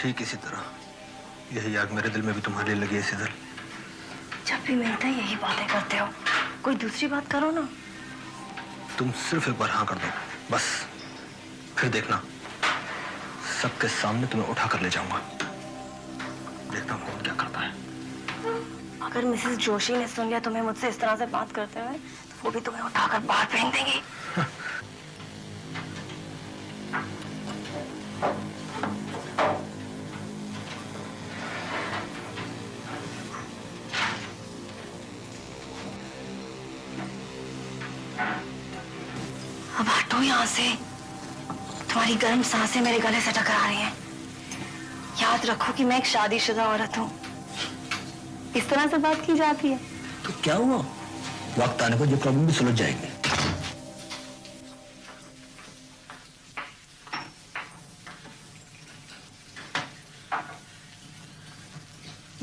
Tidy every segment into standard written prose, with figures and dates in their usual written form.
ठीक इसी तरह यही आग मेरे दिल में भी तुम्हारे लिए लगी है सिजल। जब भी मिलते हैं यही बातें करते हो, कोई दूसरी बात करो ना। तुम सिर्फ एक बार हाँ कर दो बस, फिर देखना सबके सामने तुम्हें उठा कर ले जाऊंगा। देखता हूँ कौन क्या करता है। अगर मिसेस जोशी ने सुन लिया तुम्हें मुझसे इस तरह से बात करते हुए, तो वो भी तुम्हें उठाकर बाहर फेंक देंगी। अब हटो यहाँ से, तुम्हारी गर्म सांसें मेरे गले से टकरा रही हैं। याद रखो कि मैं एक शादीशुदा औरत हूँ। इस तरह से बात की जाती है तो क्या हुआ, वक्त आने पर ये प्रॉब्लम भी सुलझ जाएगी।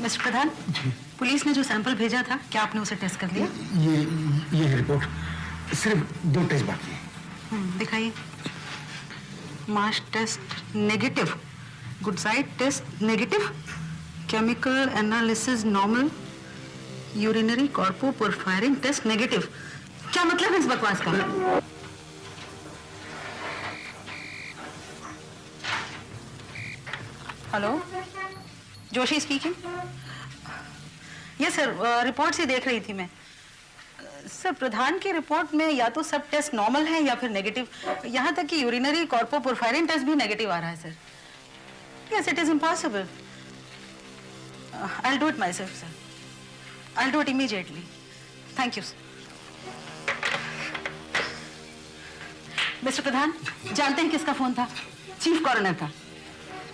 मिस्टर प्रधान, पुलिस ने जो सैंपल भेजा था, क्या आपने उसे टेस्ट कर लिया? ये रिपोर्ट सिर्फ 2 टेस्ट बाकी है। दिखाइए। Mass test negative, good side test negative, chemical analysis normal, urinary coproporphyrin test negative. क्या मतलब है इस बकवास का? Hello, Joshi speaking. Yes sir, report से देख रही थी मैं। सर, प्रधान की रिपोर्ट में या तो सब टेस्ट नॉर्मल है या फिर नेगेटिव, यहाँ तक कि यूरिनरी कॉर्पो पोरफायरिन टेस्ट भी नेगेटिव आ रहा है sir. Yes, it is impossible. I will do it myself sir, I will do it immediately. Thank you sir. Mister Pradhan, जानते हैं किसका फोन था? चीफ कॉरोनर का।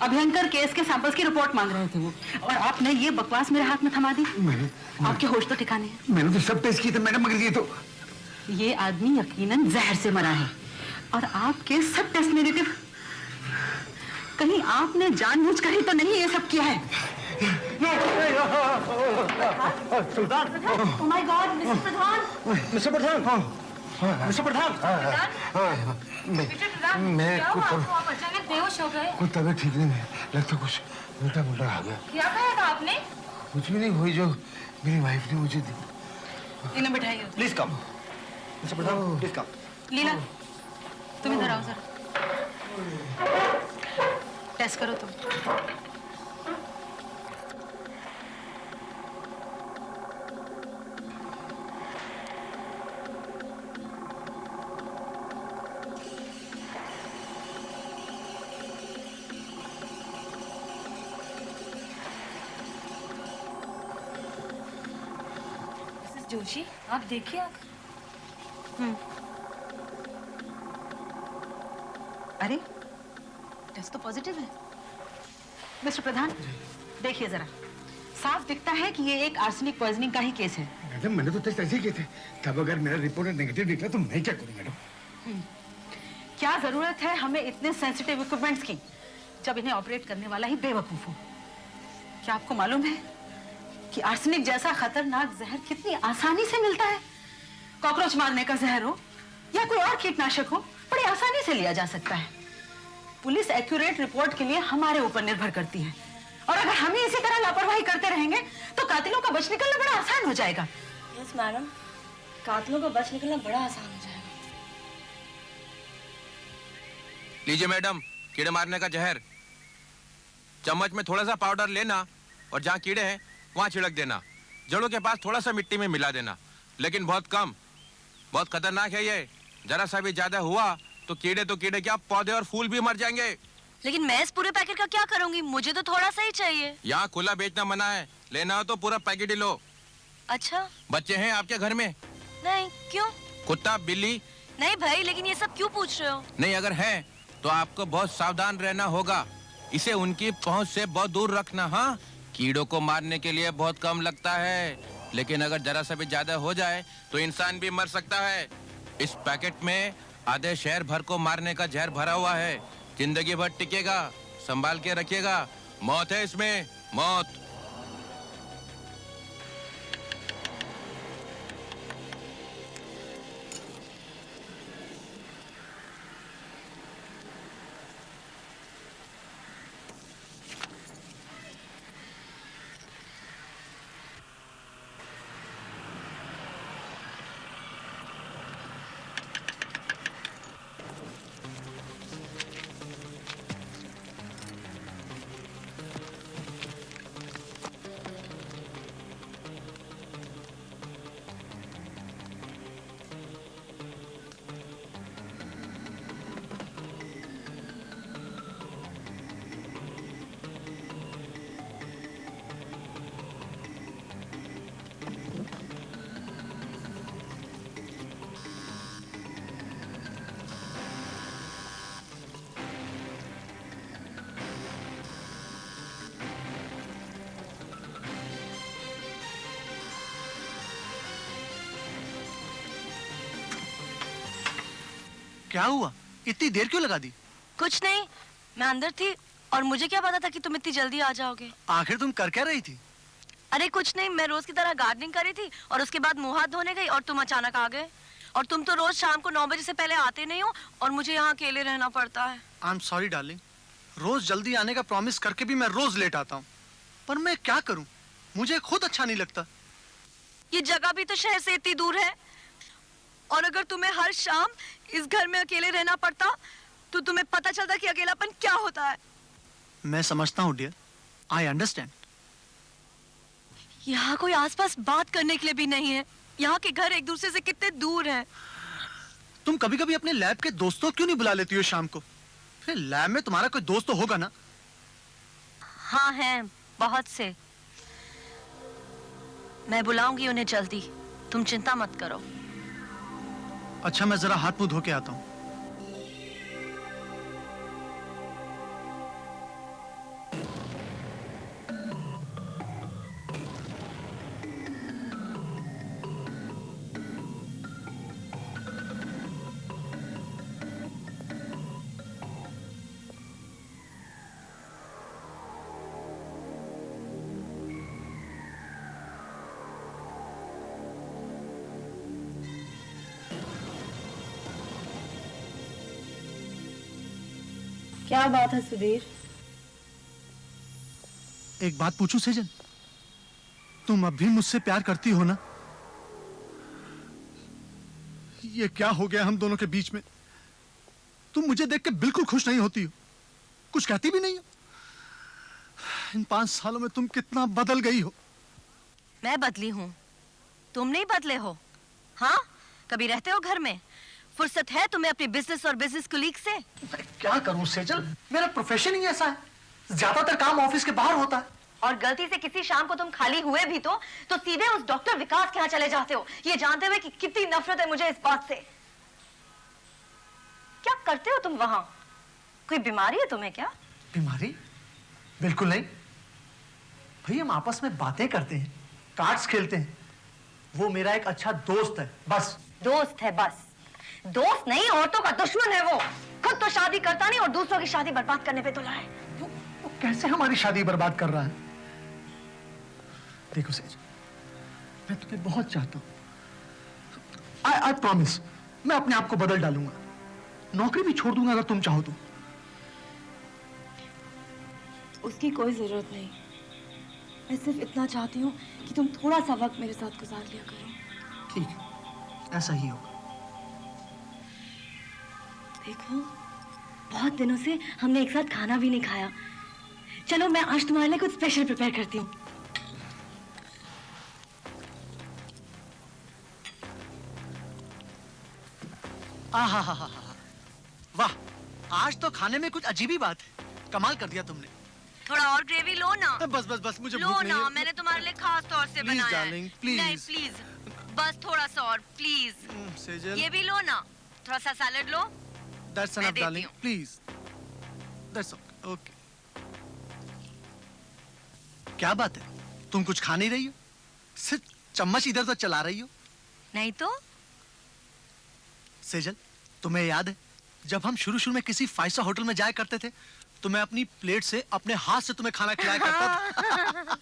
अभयंकर केस के सैंपल्स की रिपोर्ट मांग रहे थे वो, और आपने ये बकवास मेरे हाथ में थमा दी। आपके होश तो ठिकाने हैं। मैंने तो सब टेस्ट किए थे मैडम, मगर ये तो ये आदमी यकीनन जहर से मरा है, और आपके सब टेस्ट नेगेटिव। कहीं आपने जानबूझकर ही तो नहीं ये सब किया है? Oh my god, mister Pradhan. Mister Pradhan, mister Pradhan, मैं आप अचानक बेहोश हो गए। कुछ तबीयत ठीक नहीं है, लगता कुछ उल्टा पुल्टा आ गया। क्या कहा था आपने? कुछ भी नहीं, हुई जो मेरी वाइफ ने मुझे दी। इन्हें बिठाइए। Please come mister Pradhan, please come. Leela, तुम इधर आओ जरा। टेस्ट करो तुम। जोशी, आप देखिए। अरे, टेस्ट तो पॉजिटिव है। मिस्टर प्रधान, देखिए जरा, साफ दिखता है कि ये एक आर्सेनिक पॉइजनिंग का ही केस है। मैडम, मैंने तो टेस्ट ऐसे ही किए थे। तब अगर मेरा रिपोर्ट नेगेटिव निकला तो मैं क्या करूं मैडम? क्या जरूरत है हमें इतने सेंसिटिव इक्विपमेंट्स की, जब इन्हें ऑपरेट करने वाला ही बेवकूफ हो? क्या आपको मालूम है कि आर्सेनिक जैसा खतरनाक जहर कितनी आसानी से मिलता है? कॉकरोच मारने का जहर हो या कोई और कीटनाशक हो, बड़ी आसानी से लिया जा सकता है। पुलिस एक्यूरेट रिपोर्ट के लिए हमारे ऊपर निर्भर करती है, और अगर हम ही इसी तरह लापरवाही करते रहेंगे तो कातिलों का बच निकलना बड़ा आसान हो जाएगा। यस मैडम, कातिलों का बच निकलना बड़ा आसान हो जाएगा। लीजिए मैडम, कीड़े मारने का जहर। चम्मच में थोड़ा सा पाउडर लेना और जहाँ कीड़े हैं वहाँ छिड़क देना। जड़ों के पास थोड़ा सा मिट्टी में मिला देना, लेकिन बहुत कम। बहुत खतरनाक है ये, जरा सा भी ज्यादा हुआ तो कीड़े क्या, पौधे और फूल भी मर जाएंगे। लेकिन मैं इस पूरे पैकेट का क्या करूंगी? मुझे तो थोड़ा सा ही चाहिए। यहाँ खुला बेचना मना है, लेना हो तो पूरा पैकेट ही लो। अच्छा, बच्चे हैं आपके घर में? नहीं, क्यों? कुत्ता बिल्ली? नहीं भाई, लेकिन ये सब क्यों पूछ रहे हो? नहीं, अगर है तो आपको बहुत सावधान रहना होगा। इसे उनकी पहुंच से बहुत दूर रखना। हाँ, कीड़ों को मारने के लिए बहुत कम लगता है, लेकिन अगर जरा सा भी ज्यादा हो जाए तो इंसान भी मर सकता है। इस पैकेट में आधे शहर भर को मारने का जहर भरा हुआ है। जिंदगी भर टिकेगा, संभाल के रखिएगा। मौत है इसमें, मौत। क्या हुआ? इतनी देर क्यों लगा दी? कुछ नहीं, मैं अंदर थी और मुझे क्या पता था कि तुम इतनी जल्दी आ जाओगे। आखिर तुम कर क्या रही थी? अरे कुछ नहीं, मैं रोज की तरह गार्डनिंग कर रही थी और उसके बाद मुंह हाथ धोने गई और तुम अचानक आ गए। और तुम तो रोज शाम को 9 बजे से पहले आते नहीं हो और मुझे यहाँ अकेले रहना पड़ता है। आई एम सॉरी डार्लिंग, रोज जल्दी आने का प्रॉमिस करके भी मैं रोज लेट आता हूँ, पर मैं क्या करूँ, मुझे खुद अच्छा नहीं लगता। ये जगह भी तो शहर से इतनी दूर है और अगर तुम्हें हर शाम इस घर में अकेले रहना पड़ता तो तुम्हें पता चलता कि अकेलापन क्या होता है। मैं समझता हूँ डियर, आई अंडरस्टैंड। यहाँ कोई आसपास बात करने के लिए भी नहीं है। यहाँ के घर एक दूसरे से कितने दूर हैं। तुम कभी कभी अपने लैब के दोस्तों क्यों नहीं बुला लेती हो शाम को? फिर लैब में तुम्हारा कोई दोस्त तो होगा ना? हाँ हैं, बहुत से। मैं बुलाऊंगी उन्हें जल्दी, तुम चिंता मत करो। अच्छा, मैं जरा हाथ मुंह धो के आता हूँ। क्या बात है सुधीर? एक बात पूछूं सेजन, तुम अब भी मुझसे प्यार करती हो ना? ये क्या हो गया हम दोनों के बीच में? तुम मुझे देख के बिल्कुल खुश नहीं होती हो, कुछ कहती भी नहीं हो। इन 5 सालों में तुम कितना बदल गई हो। मैं बदली हूँ, तुम नहीं बदले हो। हाँ, कभी रहते हो घर में? फुर्सत है तुम्हें अपने बिजनेस और बिजनेस कोलीग से? मैं क्या करूं सेजल, मेरा प्रोफेशन ही ऐसा है, ज्यादातर काम ऑफिस के बाहर होता है। और गलती से किसी शाम को तुम खाली हुए भी तो सीधे उस डॉक्टर विकास के यहाँ चले जाते हो, ये जानते हुए कि कितनी नफरत है मुझे इस बात से। क्या करते हो तुम वहां? कोई बीमारी है तुम्हें क्या? बीमारी? बिल्कुल नहीं भाई, हम आपस में बातें करते हैं, कार्ड्स खेलते हैं। वो मेरा एक अच्छा दोस्त है, बस। दोस्त है बस? दोस्त नहीं, औरतों का दुश्मन है वो। खुद तो शादी करता नहीं और दूसरों की शादी बर्बाद करने पे तुला है। वो कैसे हमारी शादी बर्बाद कर रहा है? देखो सेज, मैं तुम्हें बहुत चाहता हूं। आई प्रॉमिस, मैं अपने आप को बदल डालूंगा, नौकरी भी छोड़ दूंगा अगर तुम चाहो तो। उसकी कोई जरूरत नहीं, मैं सिर्फ इतना चाहती हूँ कि तुम थोड़ा सा वक्त मेरे साथ गुजार लिया करो। ठीक है, ऐसा ही होगा। देखो, बहुत दिनों से हमने एक साथ खाना भी नहीं खाया। चलो मैं आज तुम्हारे लिए कुछ स्पेशल प्रिपेयर करती हूँ। आहा, वाह, आज तो खाने में कुछ अजीब ही बात है। कमाल कर दिया तुमने। थोड़ा और ग्रेवी लो ना। बस मुझे लो भूख नहीं ना, है। मैंने तुम्हारे लिए खास तौर से Please, बनाया darling, है। please. नहीं प्लीज, बस थोड़ा सा और प्लीज। सेजल, ये भी लो ना, थोड़ा सा सैलेड लो। that's मैं enough, देती darling. हूँ। Please. That's okay. क्या बात है? तुम कुछ खा नहीं रही हो? सिर्फ चम्मच इधर उधर चला रही हो? नहीं तो? सेजल, तुम्हें याद है जब हम शुरू में किसी 5 स्टार होटल में जाया करते थे तो मैं अपनी प्लेट से अपने हाथ से तुम्हें खाना खिलाया करता था।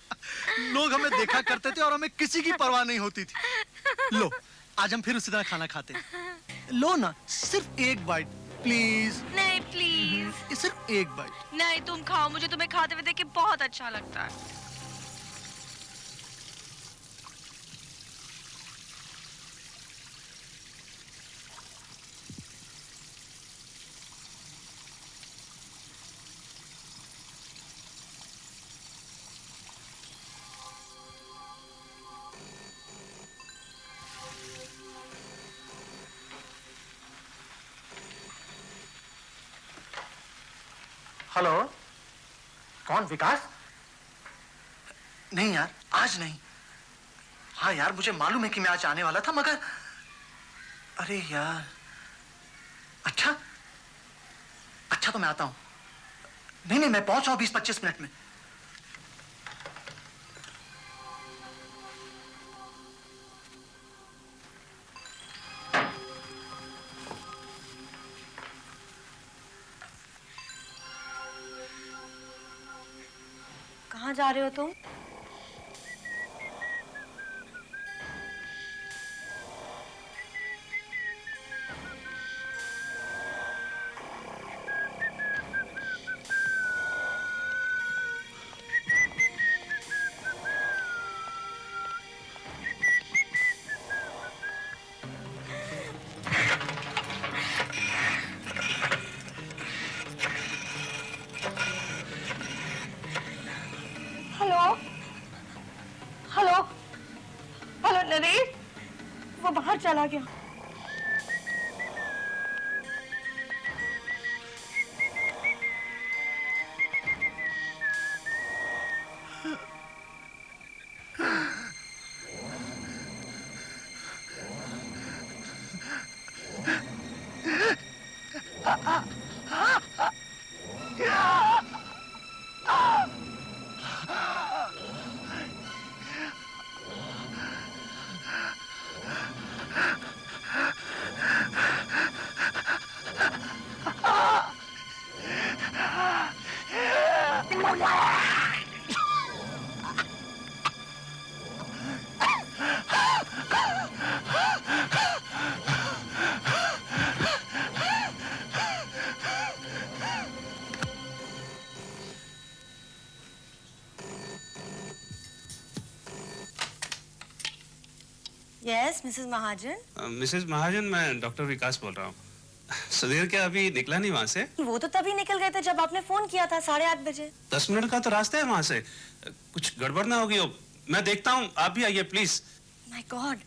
लोग हमें देखा करते थे और हमें किसी की परवाह नहीं होती थी। लो, आज हम फिर उसी तरह खाना खाते हैं। लो ना, सिर्फ एक बाइट प्लीज। नहीं प्लीज। ये सिर्फ एक बाइट। नहीं, तुम खाओ, मुझे तुम्हें खाते हुए देख के बहुत अच्छा लगता है। हेलो, कौन? विकास? नहीं यार, आज नहीं। हाँ यार, मुझे मालूम है कि मैं आज आने वाला था, मगर अरे यार, अच्छा तो मैं आता हूं। नहीं, मैं पहुंच रहा हूं 20-25 मिनट में। कहाँ जा रहे हो तुम? हेलो हेलो हेलो नरेश, वो बाहर चला गया। यस मिसेस महाजन। मिसेस महाजन, मैं डॉक्टर विकास बोल रहा हूँ। सुधीर क्या अभी निकला नहीं वहाँ से? वो तो तभी निकल गए थे जब आपने फोन किया था 8:30 बजे। 10 मिनट का तो रास्ता है वहाँ से। कुछ गड़बड़ ना होगी हो। मैं देखता हूँ, आप भी आइए please. My God.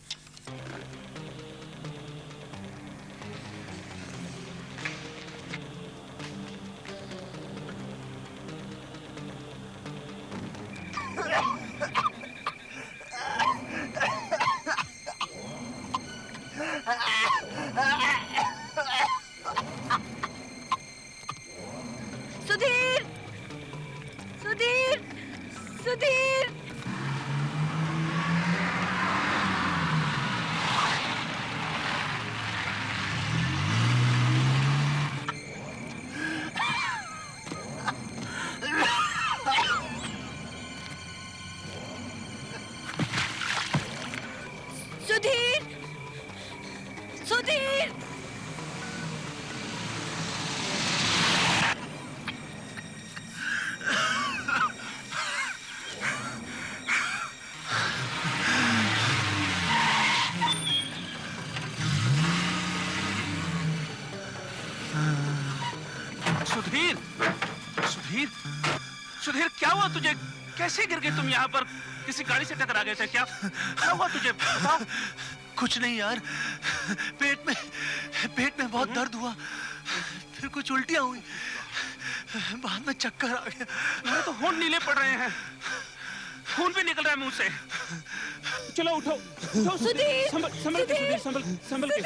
Sudhir Sudhir Sudhir Sudhir Sudhir Sudhir, Sudhir, Sudhir क्या हुआ तुझे? कैसे गिर गए तुम यहाँ पर? किसी गाड़ी से टकरा गए थे क्या? क्या हुआ तुझे? बताओ। कुछ नहीं यार, पेट में बहुत दर्द हुआ, फिर कुछ उल्टियां हुई, बाद में चक्कर आ गया। मेरे तो होंठ नीले पड़ रहे हैं, खून भी निकल रहा है मुंह से। चलो उठो, उठो। सुधीर, संभल के सुधीर, संभल के।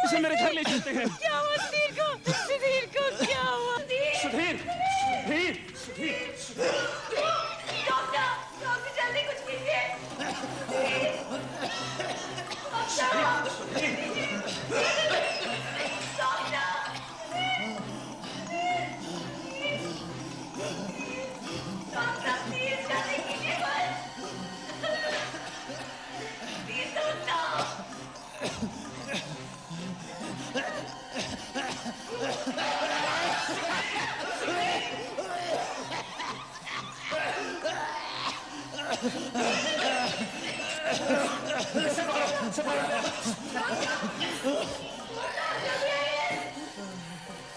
इसे मेरे घर ले चलते हैं। क्या हुआ सुधीर को? सुधीर को क्या हुआ? सुधीर, सुधीर, सुधीर। डॉक्टर, डॉक्टर जल्दी कुछ कीजिए। डॉक्टर प्लीज जल्दी कीजिए प्लीज डॉक्टर।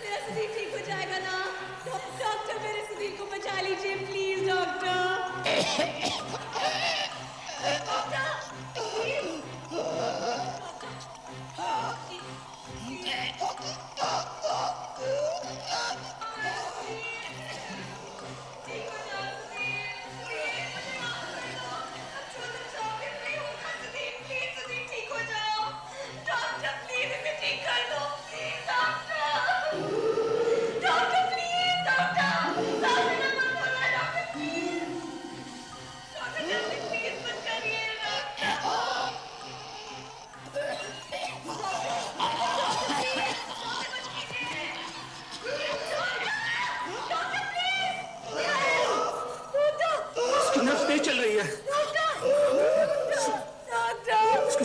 मेरा सुधीर ठीक हो जाएगा ना? डॉक्टर मेरे सुधीर को बचा लीजिए please doctor. Doctor please, doctor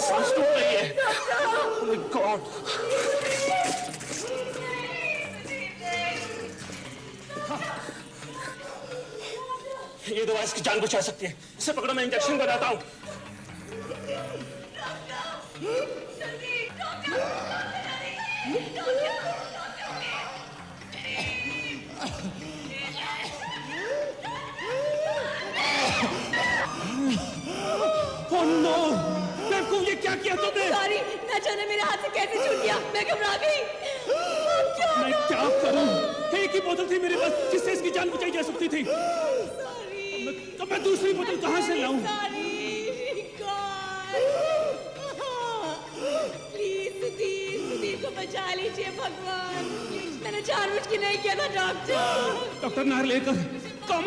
सांस टूट रही है। Oh my God! ये दवा इसकी जान बचा सकती है। इसे पकड़ो, मैं इंजेक्शन बनाता हूँ। Oh no! बेवकूफ, ये क्या किया तुमने? सॉरी, न जाने मेरे हाथ से कैसे छूट गया, मैं घबरा गई। मैं क्या करूं? एक ही बोतल थी मेरे पास जिससे इसकी जान बचाई जा सकती थी। तो मैं दूसरी बोतल कहां से लाऊं? प्लीज सुधीर को बचा लीजिए भगवान। मैंने जानबूझ के नहीं किया था doctor. Doctor Narlekar, come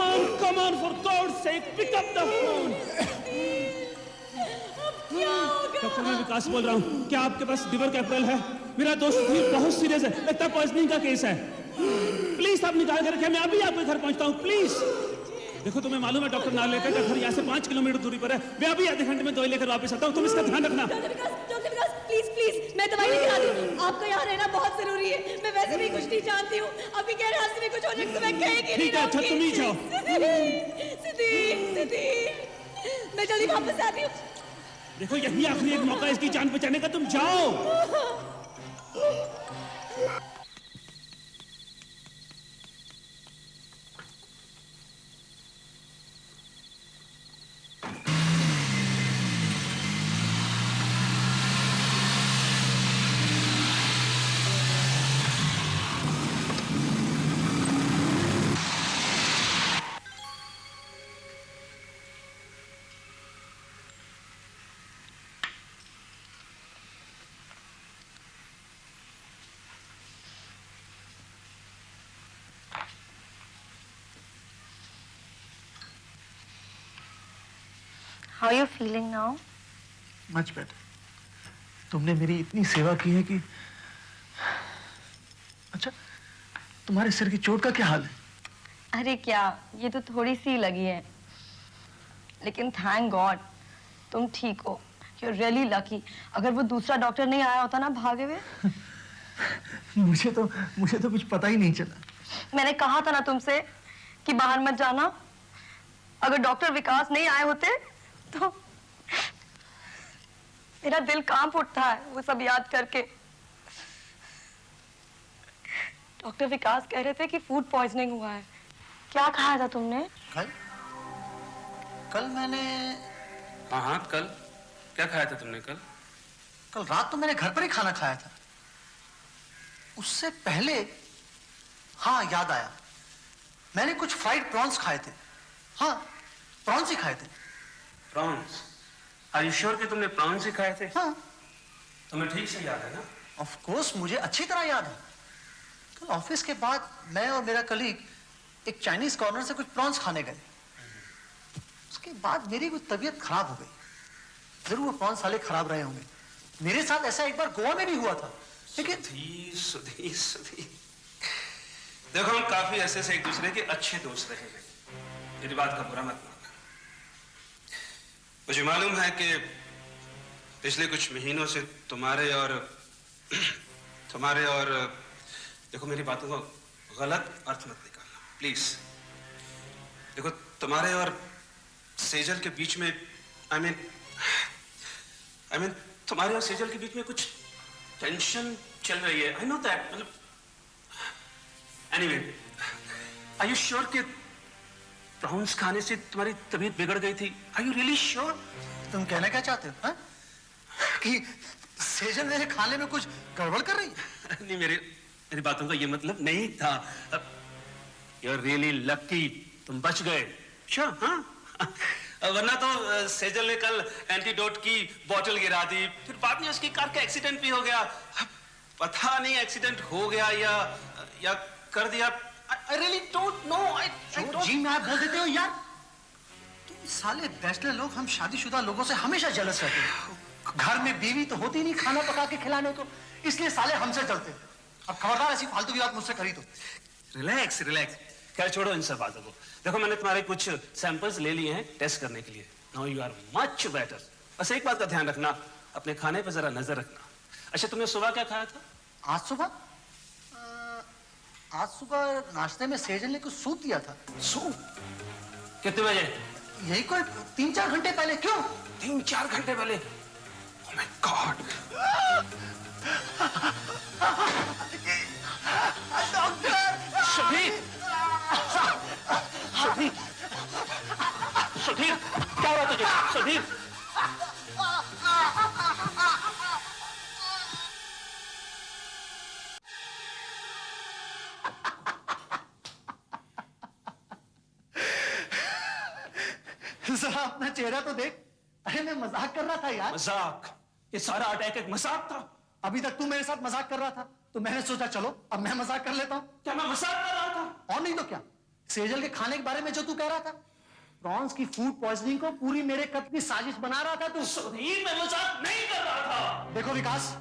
on, for God's sake, pick up the phone. Doctor, मैं विकास बोल रहा हूँ। क्या आपके पास लिवर कैपिटल है? मेरा दोस्त सुधीर बहुत सीरियस है, लगता है पॉइजनिंग का केस है। प्लीज आप निकाल कर रखें, मैं अभी आपके घर पहुंचता हूँ, प्लीज। देखो, तुम्हें मालूम है डॉक्टर नार्लेकर का घर यहाँ से 5 किलोमीटर दूरी पर है। मैं अभी आधे घंटे में दवाई लेकर वापस आता हूँ, तुम इसका ध्यान रखना। डॉक्टर विकास, प्लीज मैं दवाई लेकर आती हूँ। आपका यहाँ रहना बहुत जरूरी है। मैं वैसे भी कुछ नहीं जानती हूँ, अभी गैर हादसे में कुछ हो जाए तो मैं कहेगी नहीं। ठीक है, अच्छा तुम ही जाओ। सुधीर, मैं जल्दी वापस आती हूँ। देखो, यही आखिरी एक मौका इसकी जान बचाने का, तुम जाओ। How are you feeling now? Much better. तुमने मेरी इतनी सेवा की है कि। अच्छा, तुम्हारे सिर की चोट का क्या हाल है? अरे क्या, ये तो थोड़ी सी लगी है, लेकिन थैंक गॉड तुम ठीक हो। You're really lucky। अगर वो दूसरा डॉक्टर नहीं आया होता ना भागे हुए। मुझे तो कुछ पता ही नहीं चला। मैंने कहा था ना तुमसे कि बाहर मत जाना। अगर डॉक्टर विकास नहीं आए होते तो मेरा दिल कांप उठता है वो सब याद करके। डॉक्टर विकास कह रहे थे कि फूड पॉइजनिंग हुआ है। क्या खाया था तुमने? कल मैंने। हाँ, कल क्या खाया था तुमने? कल रात तो मैंने घर पर ही खाना खाया था। उससे पहले, हाँ याद आया, मैंने कुछ फ्राइड प्रॉन्स खाए थे। हाँ, प्रॉन्स ही खाए थे। प्रॉन्स? आर यू श्योर कि तुमने प्रॉन्स ही खाए थे? हाँ। तुम्हें ठीक से याद है ना? ऑफ कोर्स, मुझे अच्छी तरह याद है। कल ऑफिस के बाद मैं और मेरा कलीग एक चाइनीज कॉर्नर से कुछ प्रॉन्स खाने गए। उसके बाद मेरी कुछ तबीयत खराब हो गई। जरूर वो प्रॉन्स साले खराब रहे होंगे। मेरे साथ ऐसा एक बार गोवा में भी हुआ था। लेकिन सुधीर, देखो, हम काफी ऐसे से एक दूसरे के अच्छे दोस्त रहे हैं। मेरी बात का बुरा मत मानना। मुझे मालूम है कि पिछले कुछ महीनों से तुम्हारे और देखो, मेरी बातों को गलत अर्थ मत निकालना प्लीज। देखो, तुम्हारे और सेजल के बीच में आई मीन तुम्हारे और सेजल के बीच में कुछ टेंशन चल रही है। I know that. मतलब एनीवे, आर यू श्योर कि प्रॉन्स खाने से तुम्हारी तबीयत बिगड़ गई थी? Are you really sure? तुम कहना क्या चाहते हो? हा? कि सेजल मेरे खाने में कुछ गड़बड़ कर रही है? नहीं, मेरी बातों का ये मतलब नहीं था। यू आर रियली लकी, तुम बच गए। श्योर? हाँ, वरना तो सेजल ने कल एंटीडोट की बोतल गिरा दी, फिर बाद में उसकी कार का एक्सीडेंट भी हो गया। पता नहीं एक्सीडेंट हो गया या कर दिया। I really don't know. I don't... जी मैं आप बोल देते हो यार। तुम साले बैचलर लोग, हम शादीशुदा लोगों से हमेशा जलस रहते हैं। घर में बीवी तो होती नहीं खाना पका के खिलाने को, इसलिए साले हमसे जलते हैं। अब खबरदार ऐसी फालतू की बात मुझसे करी तो। रिलैक्स। खैर छोड़ो इन सब बातों को। देखो, मैंने तुम्हारे कुछ सैंपल्स ले लिए हैं टेस्ट करने के लिए। Now you are much better. बस एक बात का ध्यान रखना, अपने खाने पर जरा नजर रखना। अच्छा, तुमने सुबह क्या खाया था? आज सुबह नाश्ते में सेजल ने कुछ सूप दिया था। सूप? कितने बजे? यही कोई 3-4 घंटे पहले। क्यों? 3-4 घंटे पहले? Oh my God! Shabir! Shabir! Shabir! क्या हुआ तुझे? शबीर! जरा अपना चेहरा तो देख। अरे मैं मजाक कर रहा था यार। मजाक? ये सारा अटैक एक मजाक था? अभी तक तू मेरे साथ मजाक कर रहा था तो मैंने सोचा चलो अब मैं मजाक कर लेता हूँ। क्या मैं मजाक कर रहा था? और नहीं तो क्या। सेजल के खाने के बारे में जो तू कह रहा था, प्रॉन्स की फूड पॉइजनिंग को पूरी मेरे कत्ल की साजिश बना रहा था तू। सुधीर, मैं मजाक नहीं कर रहा था। देखो विकास,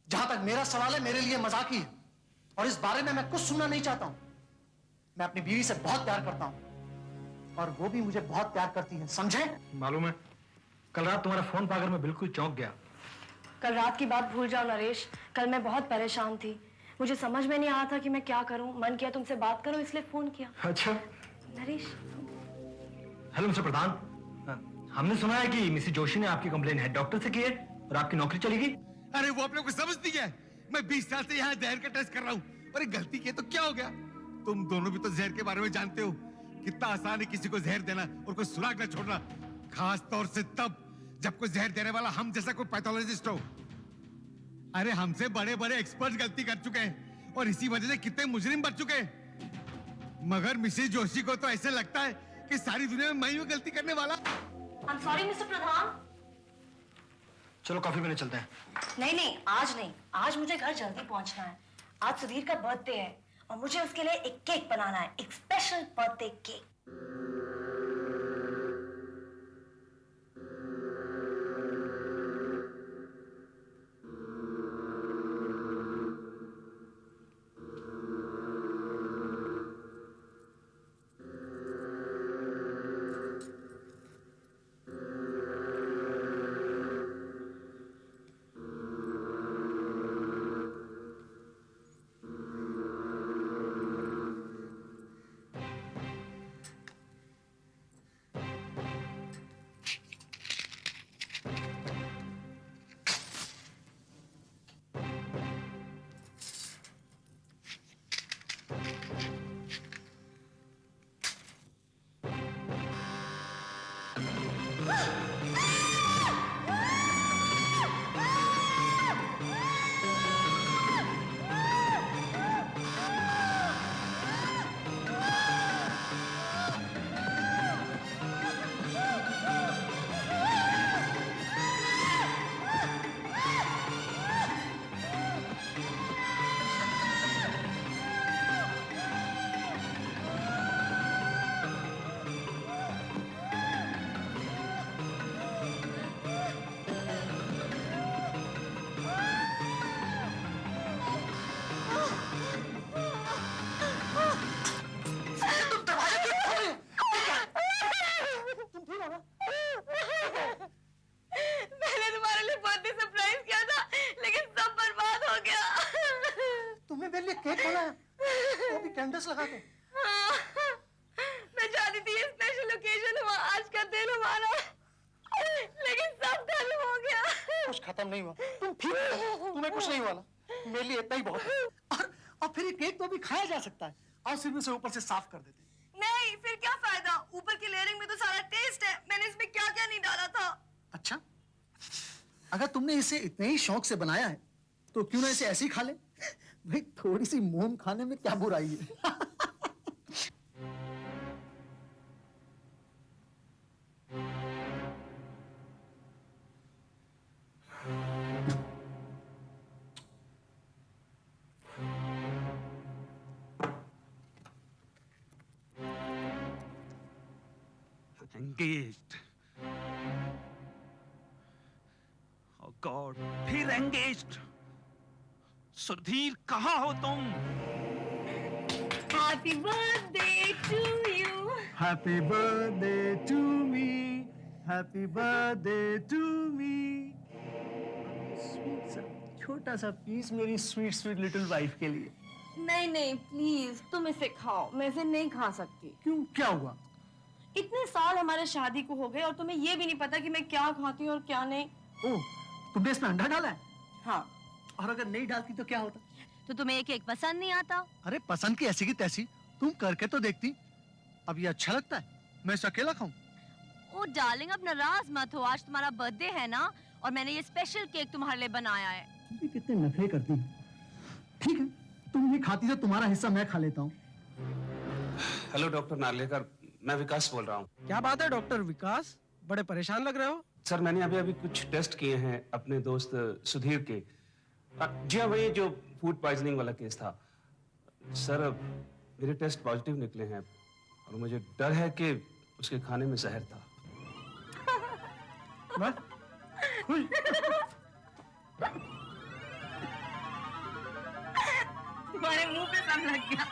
जहां तक मेरा सवाल है मेरे लिए मजाक ही है और इस बारे में मैं कुछ सुनना नहीं चाहता हूं। मैं अपनी बीवी से बहुत प्यार करता हूं और वो भी मुझे बहुत प्यार करती है, समझे? मालूम है, कल रात तुम्हारा फोन पाकर मैं बिल्कुल चौंक गया। कल रात की बात भूल जाओ नरेश। कल मैं बहुत परेशान थी, मुझे समझ में नहीं आ रहा था कि मैं क्या करूं। मन किया तुमसे बात करूं इसलिए फोन किया। अच्छा, नरेश। हेलो मिस्टर प्रधान, हमने सुना है कि मिसेस जोशी ने आपकी कंप्लेन हेड डॉक्टर से की है और आपकी नौकरी चली गई। अरे वो अपने को समझती है। मैं 20 साल से यहाँ जहर का टेस्ट कर रहा हूँ और एक गलती की तो क्या हो गया? तुम दोनों भी तो जहर के बारे में जानते हो। कितना आसान है किसी को जहर देना और कोई सुराग न छोड़ना, खास तौर से तब जब कोई जहर देने वाला हम जैसा कोई पैथोलॉजिस्ट हो। अरे हमसे बड़े बड़े एक्सपर्ट गलती कर चुके हैं और इसी वजह से कितने मुजरिम बच चुके हैं। मगर मिसेस जोशी को तो ऐसे लगता है कि सारी दुनिया में मैं ही गलती करने वाला। I'm sorry, मिस्टर प्रधान। चलो कॉफी पीने चलते हैं। नहीं, आज नहीं। आज मुझे घर जल्दी पहुंचना है। आज सुधीर का बर्थडे है और मुझे उसके लिए एक केक बनाना है, एक स्पेशल बर्थडे केक। कैंडल्स लगा के। मैं चाहती थी स्पेशल ओकेजन हुआ आज का दिन हमारा, लेकिन सब डल हो गया। कुछ खत्म नहीं हुआ, तुम ठीक हो, तुम्हें कुछ नहीं हुआ ना, मेरे लिए इतना ही बहुत है। और फिर ये केक तो अभी खाया जा सकता है, और सिर्फ इसे ऊपर से साफ कर देते। नहीं, फिर क्या फायदा, ऊपर की लेयरिंग में तो सारा टेस्ट है, मैंने इसमें क्या क्या नहीं डाला था। अच्छा, अगर तुमने इसे इतने ही शौक से बनाया है तो क्यों ना इसे ऐसे ही खा ले। भाई थोड़ी सी मोम खाने में क्या बुराई है। Engaged. Oh God, फिर engaged. सुधीर कहाँ हो तुम? Happy birthday to you. Happy birthday to me. Happy birthday to me. Sweet सा छोटा सा पीस मेरी स्वीट स्वीट लिटिल वाइफ के लिए। नहीं नहीं प्लीज तुम इसे खाओ, मैं इसे नहीं खा सकती। क्यों, क्या हुआ? इतने साल हमारे शादी को हो गए और तुम्हें ये भी नहीं पता कि मैं क्या खाती हूँ और क्या नहीं। ओह, तुमने इसमें अंडा डाला है? हाँ। और अगर नहीं डालती तो क्या होता? तो तुम्हें एक एक पसंद नहीं आता? अरे पसंद की ऐसी की तैसी, तुम करके तो देखती। अब ये अच्छा लगता है, मैं इसे अकेला खाऊं? ओ डार्लिंग, अब नाराज मत हो, आज तुम्हारा बर्थडे है ना, और मैंने ये स्पेशल केक तुम्हारे लिए बनाया है। ये कितने नखरे करती है। ठीक है, तुम ये खाती तो तुम्हारा हिस्सा मैं खा लेता हूँ। हेलो डॉक्टर नार्लेकर, मैं विकास बोल रहा हूँ। क्या बात है डॉक्टर विकास, बड़े परेशान लग रहे हो? सर मैंने अभी कुछ टेस्ट किए हैं अपने दोस्त सुधीर के। जी हाँ, वही जो फूड पॉइजनिंग वाला केस था। सर मेरे टेस्ट पॉजिटिव निकले हैं और मुझे डर है कि उसके खाने में जहर था। तुम्हारे मुंह पे सब लग गया।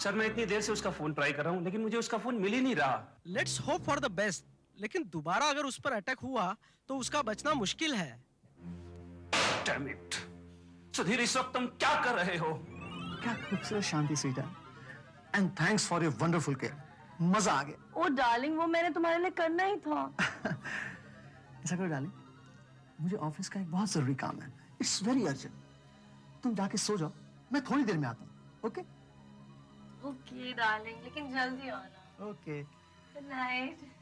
सर मैं इतनी देर से उसका फोन ट्राई कर रहा हूँ लेकिन मुझे उसका फोन मिल ही नहीं रहा। Let's hope for the best, लेकिन दोबारा अगर उस पर अटैक हुआ तो उसका बचना मुश्किल है। Damn it! सुधीर, इस वक्त तुम क्या कर रहे हो? क्या खूबसूरत शांति स्वीटा, and thanks for your wonderful care. मजा आ गया। ओ डार्लिंग, वो मैंने तुम्हारे लिए करना ही था। ऐसा करो डार्लिंग, मुझे ऑफिस का एक बहुत जरूरी काम है, इट्स वेरी अर्जेंट। तुम जाके सो जाओ, मैं थोड़ी देर में आता हूँ। ओके ओके डार्लिंग, लेकिन जल्दी आना। ओके। Good night.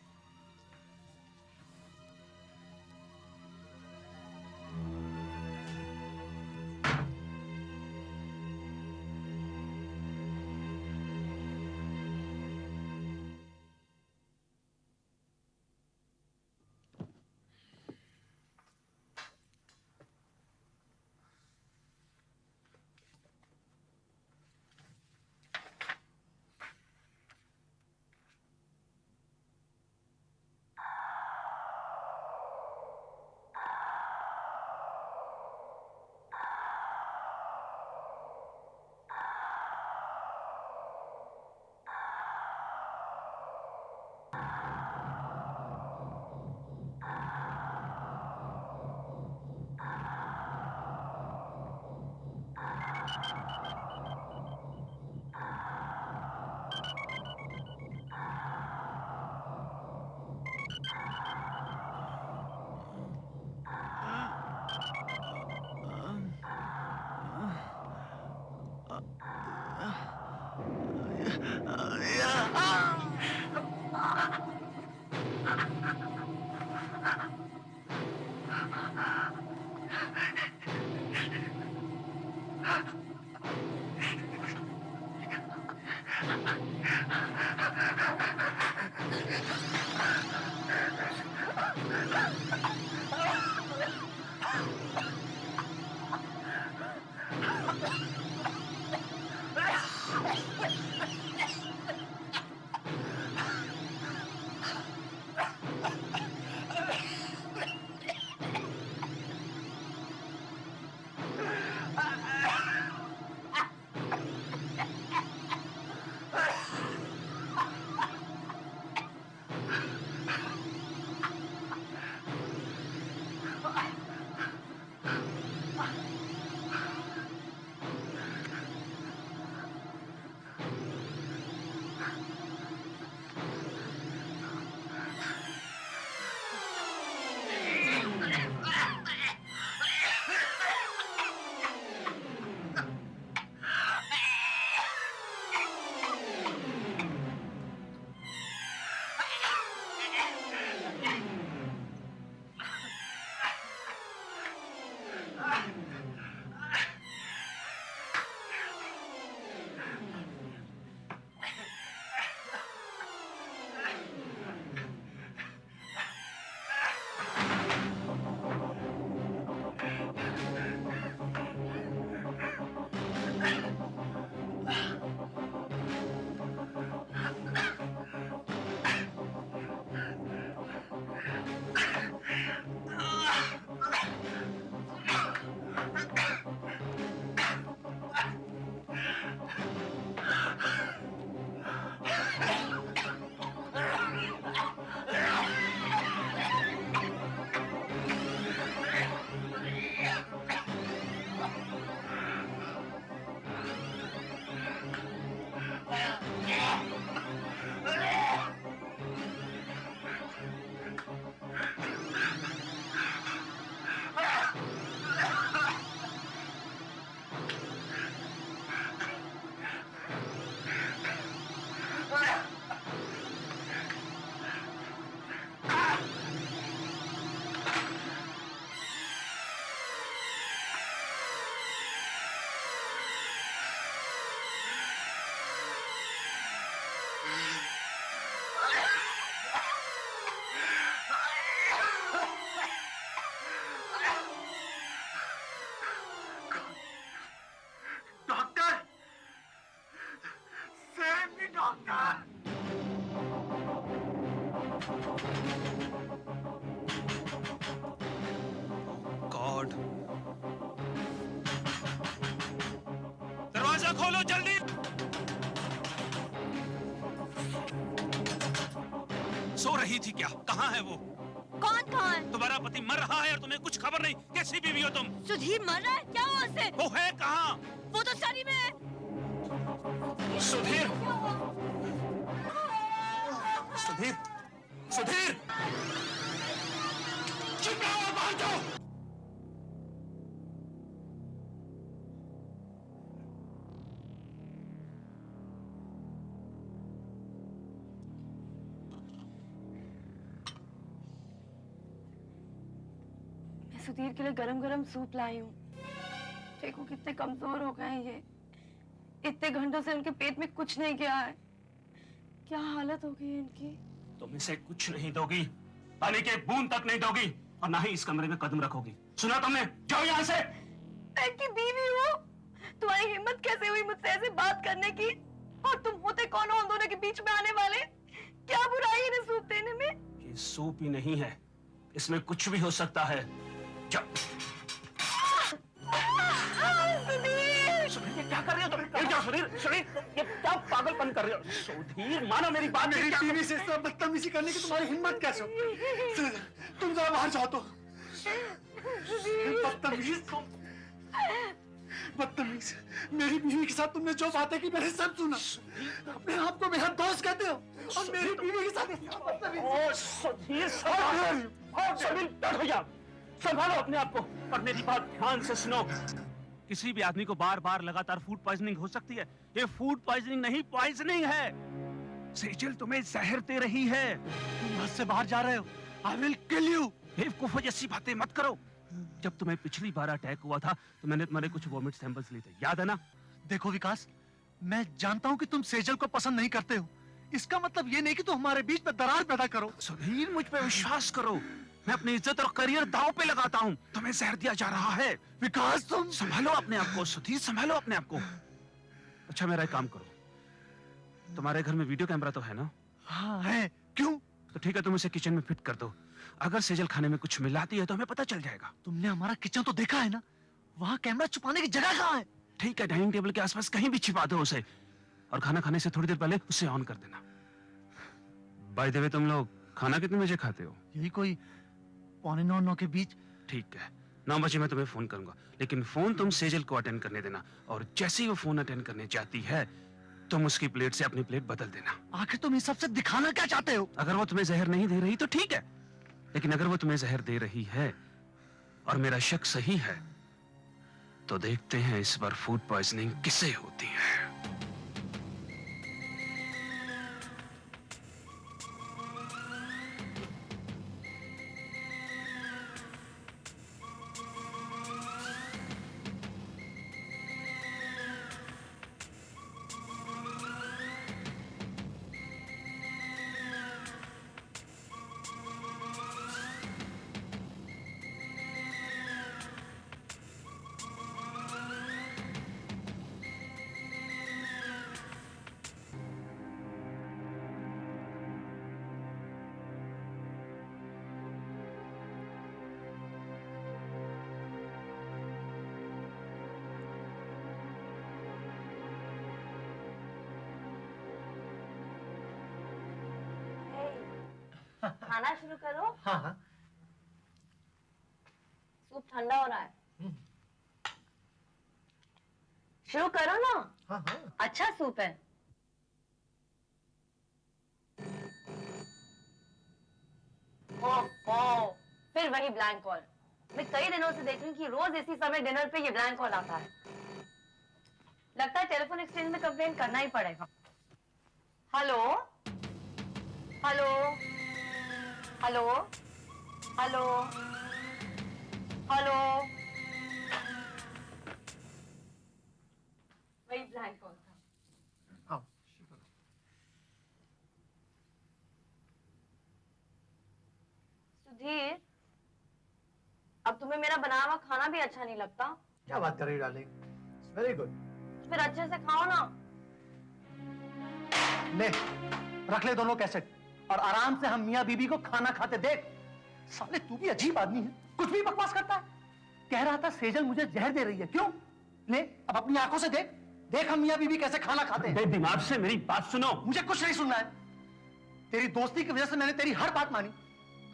दरवाजा खोलो जल्दी। सो रही थी क्या? कहाँ है वो? कौन कहाँ है? तुम्हारा पति मर रहा है और तुम्हें कुछ खबर नहीं। कैसी बीवी हो तुम? सुधीर मर रहा है? क्या हुआ उससे? वो है कहाँ? वो तो स्टडी में है। सुधीर, सुधीर, सुधीर, चुप रहो और बाहर जाओ। मैं सुधीर के लिए गरम गरम सूप लाई हूँ। देखो कितने कमजोर हो गए हैं ये। इतने घंटों से उनके पेट में कुछ नहीं गया है। क्या हालत हो गई है इनकी। तुम इसे कुछ नहीं दोगी, पानी की एक बूंद तक नहीं दोगी और ना ही इस कमरे में कदम रखोगी। सुना तुमने? जाओ यहाँ से। मैं इनकी बीवी हूँ। तुम्हारी हिम्मत कैसे हुई मुझसे ऐसे बात करने की? और तुम होते कौन हो उन दोनों के बीच में आने वाले? क्या बुराई है इन्हें सूप देने में? ये सूप ही नहीं है, इसमें कुछ भी हो सकता है। जाओ। सुधीर, क्या कर रहे हो तुम? सुधीर, सुधीर, ये क्या पागलपन कर रहे हो? सुधीर, मानो मेरी बात। मेरी बीवी से इस तरह बदतमीजी करने की तुम्हारी हिम्मत कैसे हो? तुम जरा बाहर जाओ तो। बदतमीज तुम, बदतमीज। मेरी बीवी के साथ तुमने जो बातें की मैंने सब सुना। अपने आप को मेरा दोस्त कहते हो और मेरी बीवी के साथ बदतमीज। ओ सुधीर, सुधीर, बैठ भैया, संभालो अपने आप को और मेरी बात ध्यान से सुनो। किसी भी आदमी को बार बार लगातार फूड पॉइजनिंग हो सकती है। ये फूड पॉइजनिंग नहीं, पॉइजनिंग है। सेजल तुम्हें जहर दे रही है। तुम घर से बाहर जा रहे हो। I will kill you। बेवकूफो जैसी बातें मत करो। जब तुम्हें पिछली बार अटैक हुआ था तो मैंने तुम्हारे कुछ वोमिट सैंपल्स लिए थे, याद है ना? देखो विकास, मैं जानता हूँ कि तुम सेजल को पसंद नहीं करते हो। इसका मतलब ये नहीं कि तुम हमारे बीच में दरार पैदा करो। सुधीर, मुझ पे विश्वास करो। मैं अपनी इज्जत और करियर दांव पे लगाता हूँ। तुम्हें जहर दिया जा रहा है। विकास, तुम संभालो अपने आप को। सुधीर, संभालो अपने आप को। अच्छा, मेरा एक काम करो, तुम्हारे घर में वीडियो कैमरा तो है ना? हाँ है। क्यों? तो ठीक है, तुम इसे किचन में फिट कर दो। अगर सेजल खाने में कुछ मिलाती है तो हमें पता चल जाएगा। तुमने हमारा किचन तो देखा है ना? वहाँ कैमरा छुपाने की जगह कहाँ है? ठीक है, डाइनिंग टेबल के आसपास कहीं भी छिपा दो उसे, और खाना खाने से थोड़ी देर पहले उसे ऑन कर देना। बाय द वे, तुम लोग खाना कितने बजे खाते हो? यही कोई 8:45-9 के बीच। ठीक है, 9 बजे मैं तुम्हें फोन करूंगा, लेकिन फोन तुम सेजल को अटेंड करने देना, और जैसे ही वो फोन अटेंड करने जाती है तुम उसकी प्लेट से अपनी प्लेट बदल देना। आखिर तुम इस सबसे दिखाना क्या चाहते हो? अगर वो तुम्हें जहर नहीं दे रही तो ठीक है, लेकिन अगर वो तुम्हें जहर दे रही है और मेरा शक सही है तो देखते हैं इस बार फूड पॉइजनिंग किसे होती है। खाना शुरू करो। हाँ हाँ। सूप ठंडा हो रहा है। शुरू करो ना। हाँ हाँ। अच्छा सूप है। ओह, फिर वही ब्लैंक कॉल। मैं कई दिनों से देख रही हूँ कि रोज इसी समय डिनर पे ये ब्लैंक कॉल आता है। लगता है टेलीफोन एक्सचेंज में कंप्लेन करना ही पड़ेगा। Hello, hello, hello, hello, hello. वही ब्लैंक कॉल था। आओ। सुधीर, अब तुम्हें मेरा बनाया हुआ खाना भी अच्छा नहीं लगता? क्या बात कर रही हो डार्लिंग? Very good. फिर अच्छे से खाओ ना। ले, रख ले दोनों कैसेट और आराम से हम मियाँ बीबी को खाना खाते देख। साले तू भी अजीब आदमी है, कुछ भी बकवास करता है। कह रहा था सेजल मुझे जहर दे रही है, क्यों? ले अब अपनी आंखों से देख, देख हम मियां बीवी कैसे खाना खाते हैं। दिमाग से मेरी बात सुनो। मुझे कुछ नहीं सुनना है। तेरी दोस्ती की वजह से मैंने तेरी हर बात मानी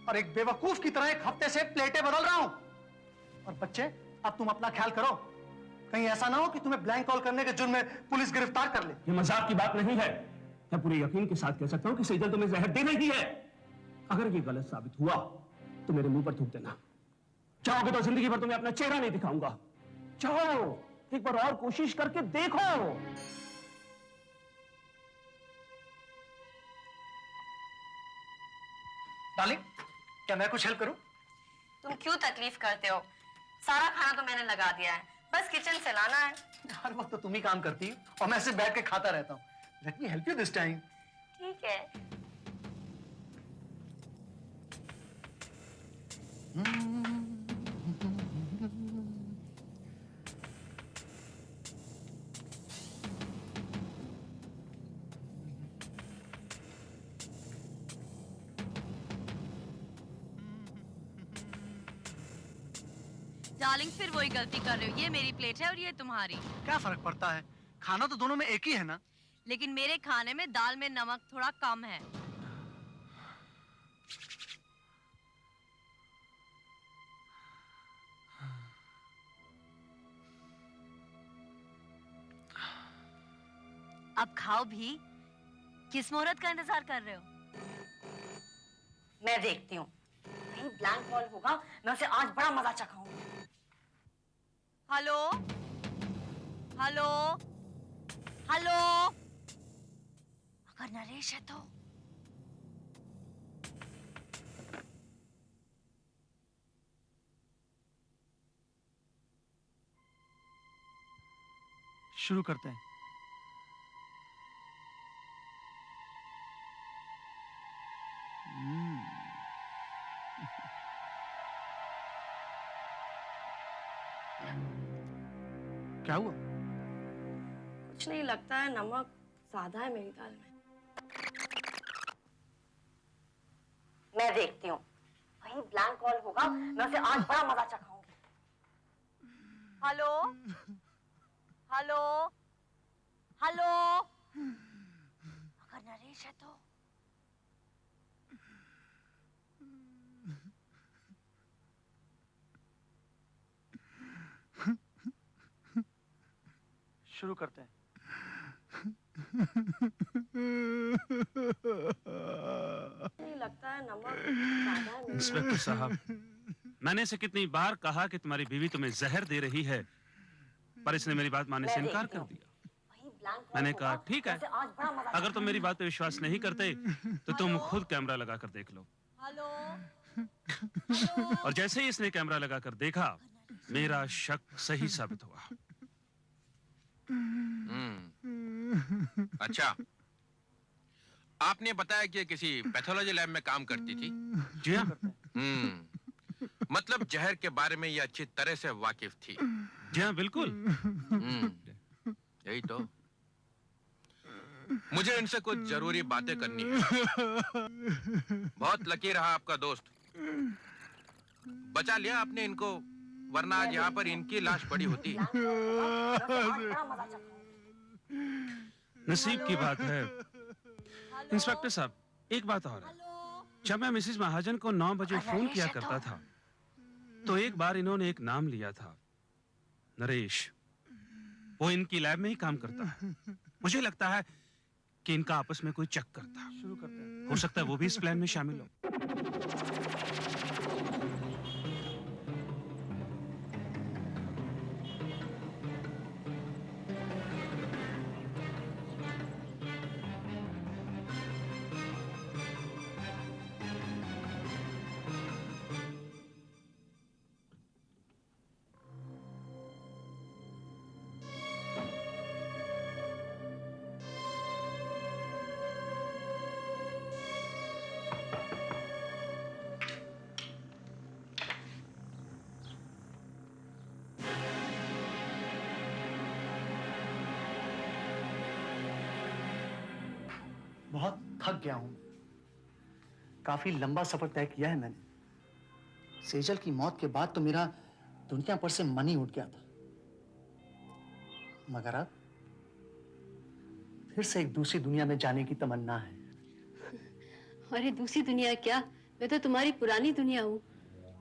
और एक बेवकूफ की तरह एक हफ्ते से प्लेटें बदल रहा हूं। और बच्चे, अब तुम अपना ख्याल करो, कहीं ऐसा ना हो कि तुम्हें ब्लैंक कॉल करने के जुर्म में पुलिस गिरफ्तार कर ले। ये मजाक की बात नहीं है। मैं पूरे यकीन के साथ कह सकता हूं कि सेजल तुम्हें जहर दे रही है। अगर ये गलत साबित हुआ तो मेरे मुंह पर थूक देना। चाहोगे तो जिंदगी भर तुम्हें अपना चेहरा नहीं दिखाऊंगा। चाहो एक बार और कोशिश करके देखो। डार्लिंग, क्या मैं कुछ हेल्प करूं? तुम क्यों तकलीफ करते हो? सारा खाना तो मैंने लगा दिया है, बस किचन से लाना है। हर वक्त तो तुम ही काम करती हो और मैं ऐसे बैठ के खाता रहता हूं। Let me help you this time. ठीक है। डार्लिंग फिर वही गलती कर रहे हो। ये मेरी प्लेट है और ये तुम्हारी। क्या फर्क पड़ता है? खाना तो दोनों में एक ही है ना। लेकिन मेरे खाने में दाल में नमक थोड़ा कम है। अब खाओ भी। किस मुहूर्त का इंतजार कर रहे हो? मैं देखती हूँ, कहीं ब्लैंक कॉल होगा, मैं उसे आज बड़ा मजा चखाऊंगी। Hello hello hello. अगर नरेश है तो शुरू करते हैं। क्या हुआ? कुछ नहीं, लगता है नमक ज्यादा है मेरी दाल में। मैं देखती हूँ, कहीं ब्लैंक कॉल होगा, मैं उसे आज बड़ा मजा चखाऊंगी। Hello hello hello. अगर नरेश है तो शुरू करते हैं। नहीं, लगता है नमक ज्यादा है मेरी। इंस्पेक्टर साहब, मैंने इसे कितनी बार कहा कि तुम्हारी बीवी तुम्हें जहर दे रही है, पर इसने मेरी बात मानने से इनकार कर दिया। मैंने कहा ठीक है, अगर तुम मेरी बात पे विश्वास नहीं करते तो तुम खुद कैमरा लगा कर देख लो। हेलो और जैसे ही इसने कैमरा लगा कर देखा, मेरा शक सही साबित हुआ। अच्छा, आपने बताया कि किसी पैथोलॉजी लैब में काम करती थी। जी हाँ। मतलब जहर के बारे में ये अच्छी तरह से वाकिफ थी। जी हाँ, बिल्कुल। यही तो। मुझे इनसे कुछ जरूरी बातें करनी है। बहुत लकी रहा आपका दोस्त, बचा लिया आपने इनको, वरना आज यहाँ पर इनकी लाश पड़ी होती। नसीब की बात है। इंस्पेक्टर साहब, एक बात और है। जब मैं मिसेस महाजन को 9 बजे फोन किया करता था, तो एक बार इन्होंने एक नाम लिया था, नरेश। वो इनकी लैब में ही काम करता है। मुझे लगता है कि इनका आपस में कोई चक्कर था। शुरू करते हैं। हो सकता है वो भी इस प्लान में शामिल हो। बहुत थक गया हूं। काफी लंबा सफर तय किया है मैंने। सेजल की मौत के बाद तो मेरा दुनिया पर से मन ही उठ गया था, मगर अब फिर से एक दूसरी दुनिया में जाने की तमन्ना है। अरे दूसरी दुनिया क्या, मैं तो तुम्हारी पुरानी दुनिया हूँ।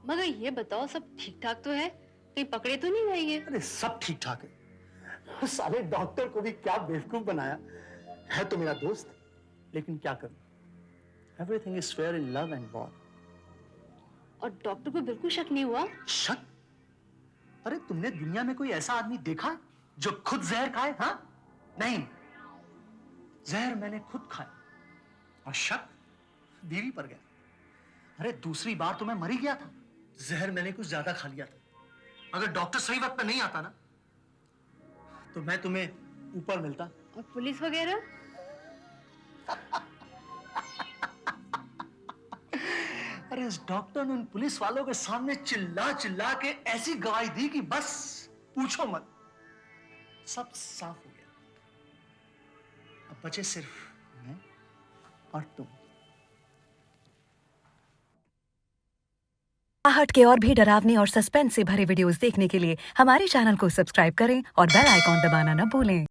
मगर ये बताओ सब ठीक ठाक तो है, कहीं पकड़े तो नहीं जाएंगे? अरे सब ठीक ठाक है। साले डॉक्टर को भी क्या बेवकूफ बनाया है। तो मेरा दोस्त, लेकिन क्या करूं, everything is fair in love and war. और डॉक्टर को बिल्कुल शक नहीं हुआ? शक? अरे तुमने दुनिया में कोई ऐसा आदमी देखा जो खुद जहर खाए? हाँ नहीं, जहर मैंने खुद खाया और शक बीवी पर गया। अरे दूसरी बार तो मैं मर ही गया था, जहर मैंने कुछ ज्यादा खा लिया था। अगर डॉक्टर सही वक्त पर नहीं आता ना तो मैं तुम्हें ऊपर मिलता। और पुलिस वगैरह? अरे इस डॉक्टर ने उन पुलिस वालों के सामने चिल्ला चिल्ला के ऐसी गवाही दी कि बस पूछो मत, सब साफ हो गया। अब बचे सिर्फ मैं और तुम। आहट के और भी डरावने और सस्पेंस से भरे वीडियोस देखने के लिए हमारे चैनल को सब्सक्राइब करें और बेल आइकॉन दबाना न भूलें।